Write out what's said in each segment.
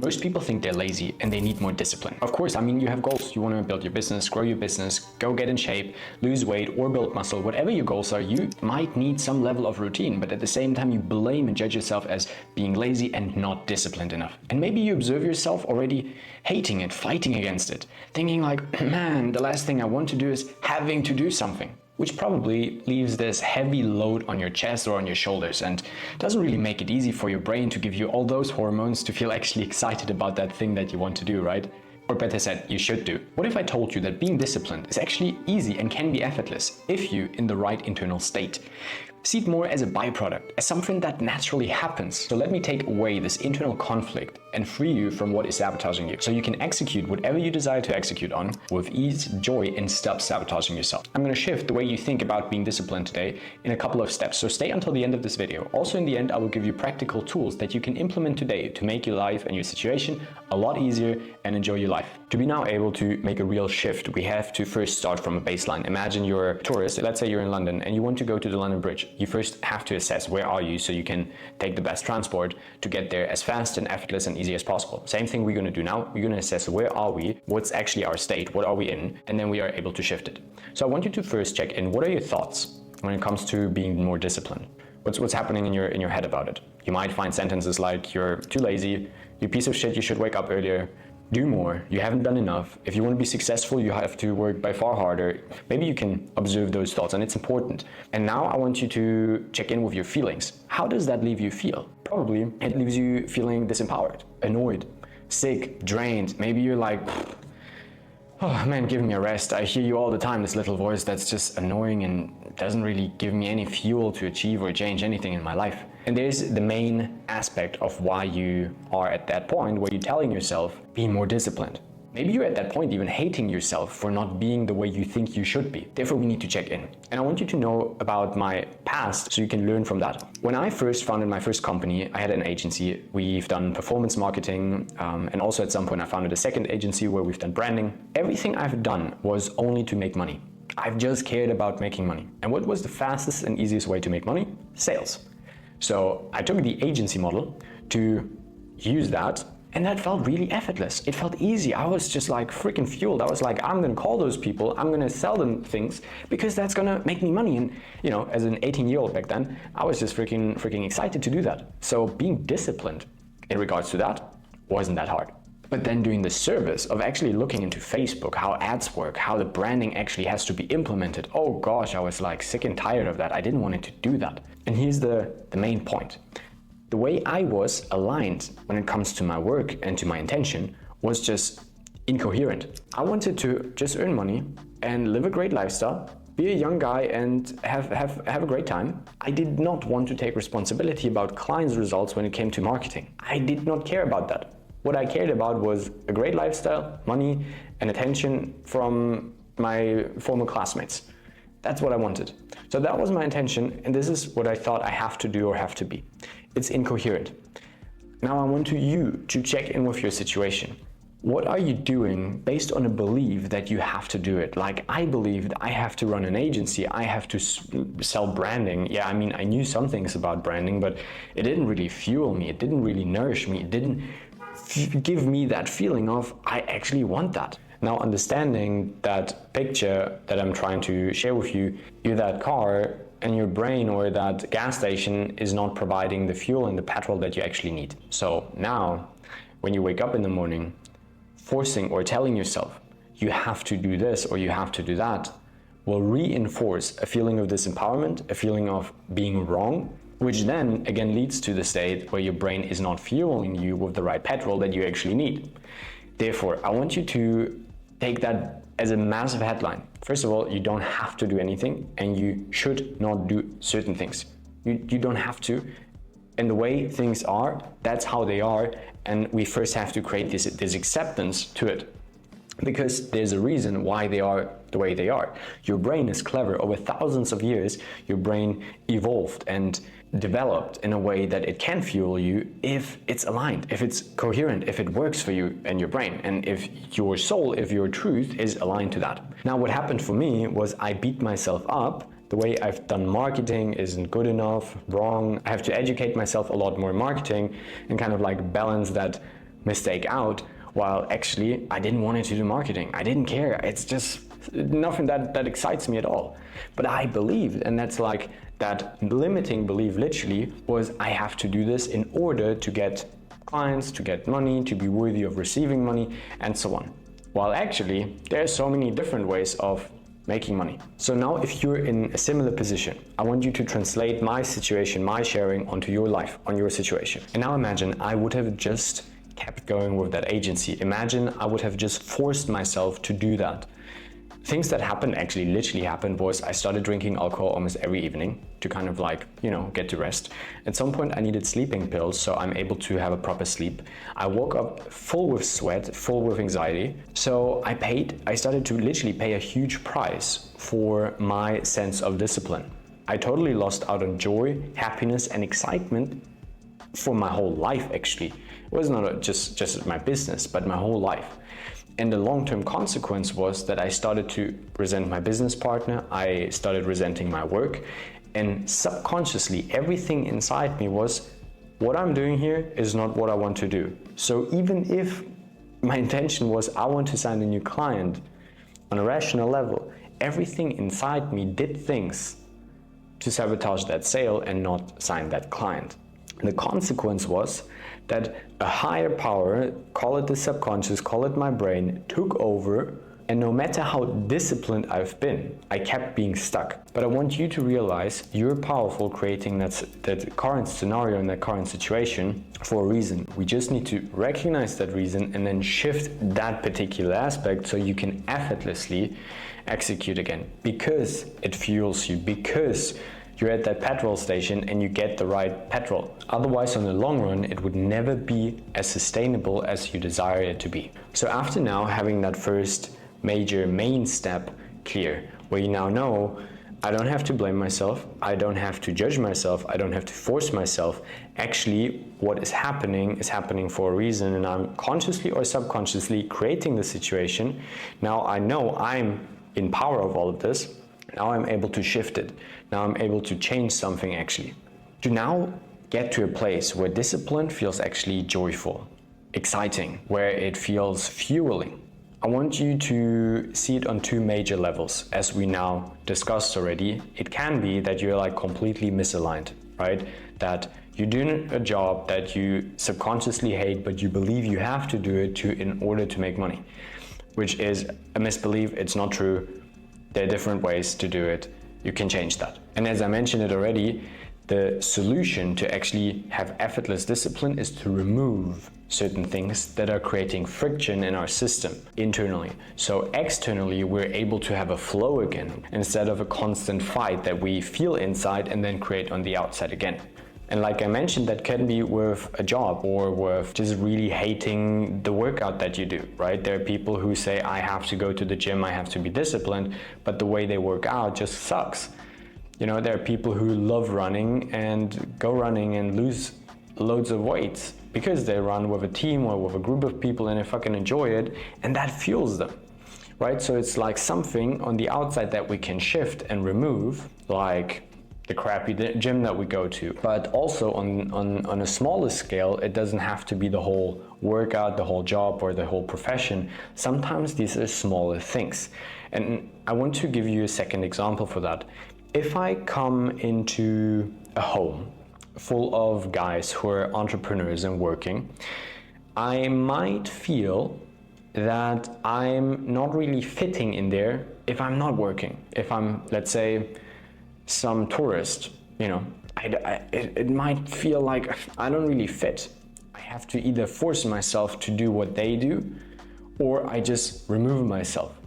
Most people think they're lazy and they need more discipline. Of course, I mean, you have goals. You want to build your business, grow your business, go get in shape, lose weight or build muscle. Whatever your goals are, you might need some level of routine, but at the same time, you blame and judge yourself as being lazy and not disciplined enough. And maybe you observe yourself already hating it, fighting against it, thinking like, man, the last thing I want to do is having to do something, which probably leaves this heavy load on your chest or on your shoulders and doesn't really make it easy for your brain to give you all those hormones to feel actually excited about that thing that you want to do, right? Or better said, you should do. What if I told you that being disciplined is actually easy and can be effortless if you in the right internal state? See it more as a byproduct, as something that naturally happens. So let me take away this internal conflict and free you from what is sabotaging you, so you can execute whatever you desire to execute on with ease, joy, and stop sabotaging yourself. I'm going to shift the way you think about being disciplined today in a couple of steps, so stay until the end of this video. Also in the end, I will give you practical tools that you can implement today to make your life and your situation a lot easier and enjoy your life. To be now able to make a real shift, we have to first start from a baseline. Imagine you're a tourist, let's say you're in London and you want to go to the London Bridge. You first have to assess where are you so you can take the best transport to get there as fast and effortless and easy as possible. Same thing we're going to do now. We're going to assess where are we, what's actually our state, what are we in, and then we are able to shift it. So I want you to first check in, what are your thoughts when it comes to being more disciplined? What's happening in your head about it? You might find sentences like, you're too lazy, you piece of shit, you should wake up earlier, do more, you haven't done enough, if you want to be successful, you have to work by far harder. Maybe you can observe those thoughts, and it's important. And now I want you to check in with your feelings. How does that leave you feel? Probably it leaves you feeling disempowered, annoyed, sick, drained. Maybe you're like, oh man, give me a rest. I hear you all the time, this little voice that's just annoying and doesn't really give me any fuel to achieve or change anything in my life. And there's the main aspect of why you are at that point where you're telling yourself, be more disciplined. Maybe you're at that point even hating yourself for not being the way you think you should be. Therefore, we need to check in. And I want you to know about my past so you can learn from that. When I first founded my first company, I had an agency. We've done performance marketing, and also at some point I founded a second agency where we've done branding. Everything I've done was only to make money. I've just cared about making money. And what was the fastest and easiest way to make money? Sales. So I took the agency model to use that, and that felt really effortless. It felt easy. I was just like freaking fueled. I was like, I'm gonna call those people, I'm gonna sell them things because that's gonna make me money. And you know, as an 18-year-old back then, I was just freaking excited to do that. So being disciplined in regards to that wasn't that hard. But then doing the service of actually looking into Facebook, how ads work, how the branding actually has to be implemented. Oh gosh, I was like sick and tired of that. I didn't want it to do that. And here's the main point. The way I was aligned when it comes to my work and to my intention was just incoherent. I wanted to just earn money and live a great lifestyle, be a young guy and have a great time. I did not want to take responsibility about clients' results when it came to marketing. I did not care about that. What I cared about was a great lifestyle, money, and attention from my former classmates. That's what I wanted. So that was my intention, and this is what I thought I have to do or have to be. It's incoherent. Now I want you to check in with your situation. What are you doing based on a belief that you have to do it? Like I believed I have to run an agency, I have to sell branding. Yeah, I mean, I knew some things about branding, but it didn't really fuel me. It didn't really nourish me. It didn't give me that feeling of, I actually want that. Now, understanding that picture that I'm trying to share with you, you're that car and your brain or that gas station is not providing the fuel and the petrol that you actually need. So now, when you wake up in the morning, forcing or telling yourself, you have to do this or you have to do that, will reinforce a feeling of disempowerment, a feeling of being wrong, which then again leads to the state where your brain is not fueling you with the right petrol that you actually need. Therefore, I want you to take that as a massive headline. First of all, you don't have to do anything and you should not do certain things. You don't have to. And the way things are, that's how they are. And we first have to create this acceptance to it. Because there's a reason why they are the way they are. Your brain is clever. Over thousands of years, your brain evolved and developed in a way that it can fuel you if it's aligned, if it's coherent, if it works for you and your brain, and if your soul, if your truth is aligned to that. Now, what happened for me was I beat myself up. The way I've done marketing isn't good enough, wrong. I have to educate myself a lot more in marketing and kind of like balance that mistake out, while actually I didn't want to do marketing. I didn't care. It's just nothing that excites me at all. But I believed, and that's like that limiting belief literally was I have to do this in order to get clients, to get money, to be worthy of receiving money, and so on. While actually there's so many different ways of making money. So now if you're in a similar position, I want you to translate my situation, my sharing onto your life, on your situation. And now imagine I would have just kept going with that agency. Imagine I would have just forced myself to do that. Things that happened, actually literally happened, was I started drinking alcohol almost every evening to kind of like, get to rest. At some point I needed sleeping pills so I'm able to have a proper sleep. I woke up full with sweat, full with anxiety. So I started to literally pay a huge price for my sense of discipline. I totally lost out on joy, happiness, and excitement for my whole life actually. It was not just my business, but my whole life. And the long-term consequence was that I started to resent my business partner, I started resenting my work, and subconsciously everything inside me was, what I'm doing here is not what I want to do. So even if my intention was I want to sign a new client on a rational level, everything inside me did things to sabotage that sale and not sign that client. And the consequence was that a higher power, call it the subconscious, call it my brain, took over, and no matter how disciplined I've been, I kept being stuck. But I want you to realize you're powerful creating that current scenario and that current situation for a reason. We just need to recognize that reason and then shift that particular aspect so you can effortlessly execute again, because it fuels you, because you're at that petrol station and you get the right petrol. Otherwise, on the long run, it would never be as sustainable as you desire it to be. So after now having that first major main step clear, where you now know, I don't have to blame myself, I don't have to judge myself, I don't have to force myself. Actually, what is happening for a reason, and I'm consciously or subconsciously creating the situation. Now I know I'm in power of all of this. Now I'm able to shift it. Now I'm able to change something actually. To now get to a place where discipline feels actually joyful, exciting, where it feels fueling. I want you to see it on two major levels. As we now discussed already, it can be that you're like completely misaligned, right? That you're doing a job that you subconsciously hate, but you believe you have to do it in order to make money, which is a misbelief. It's not true. There are different ways to do it. You can change that. And as I mentioned it already, the solution to actually have effortless discipline is to remove certain things that are creating friction in our system internally. So externally, we're able to have a flow again, instead of a constant fight that we feel inside and then create on the outside again. And like I mentioned, that can be with a job or with just really hating the workout that you do, right? There are people who say, I have to go to the gym, I have to be disciplined, but the way they work out just sucks. There are people who love running and go running and lose loads of weight because they run with a team or with a group of people and they fucking enjoy it, and that fuels them, right? So it's like something on the outside that we can shift and remove, like the crappy gym that we go to. But also on a smaller scale, it doesn't have to be the whole workout, the whole job, or the whole profession. Sometimes these are smaller things. And I want to give you a second example for that. If I come into a home full of guys who are entrepreneurs and working, I might feel that I'm not really fitting in there if I'm not working. If I'm, let's say, some tourist, it might feel like I don't really fit. I have to either force myself to do what they do, or I just remove myself.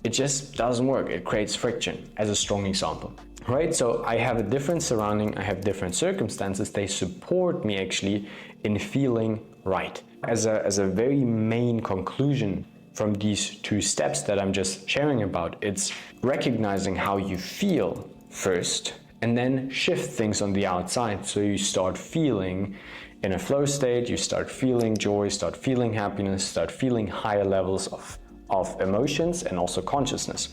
It just doesn't work. It creates friction, as a strong example, right? So I have a different surrounding, I have different circumstances. They support me actually in feeling right. As a very main conclusion from these two steps that I'm just sharing about, it's recognizing how you feel first, and then shift things on the outside. So you start feeling in a flow state, you start feeling joy, start feeling happiness, start feeling higher levels of emotions and also consciousness.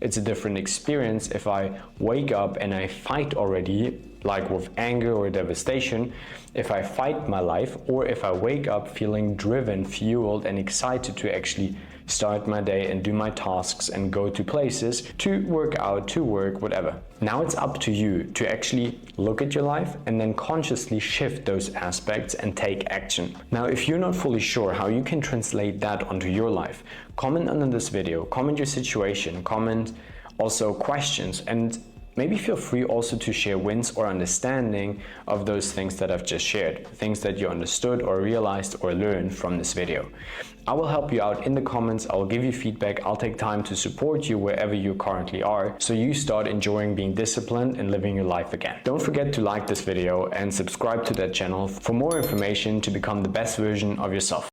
It's a different experience if I wake up and I fight already like with anger or devastation, if I fight my life, or if I wake up feeling driven, fueled, and excited to actually start my day and do my tasks and go to places, to work out, to work, whatever. Now it's up to you to actually look at your life and then consciously shift those aspects and take action. Now, if you're not fully sure how you can translate that onto your life, comment under this video, comment your situation, comment also questions, and maybe feel free also to share wins or understanding of those things that I've just shared, things that you understood or realized or learned from this video. I will help you out in the comments, I'll give you feedback, I'll take time to support you wherever you currently are, so you start enjoying being disciplined and living your life again. Don't forget to like this video and subscribe to that channel for more information to become the best version of yourself.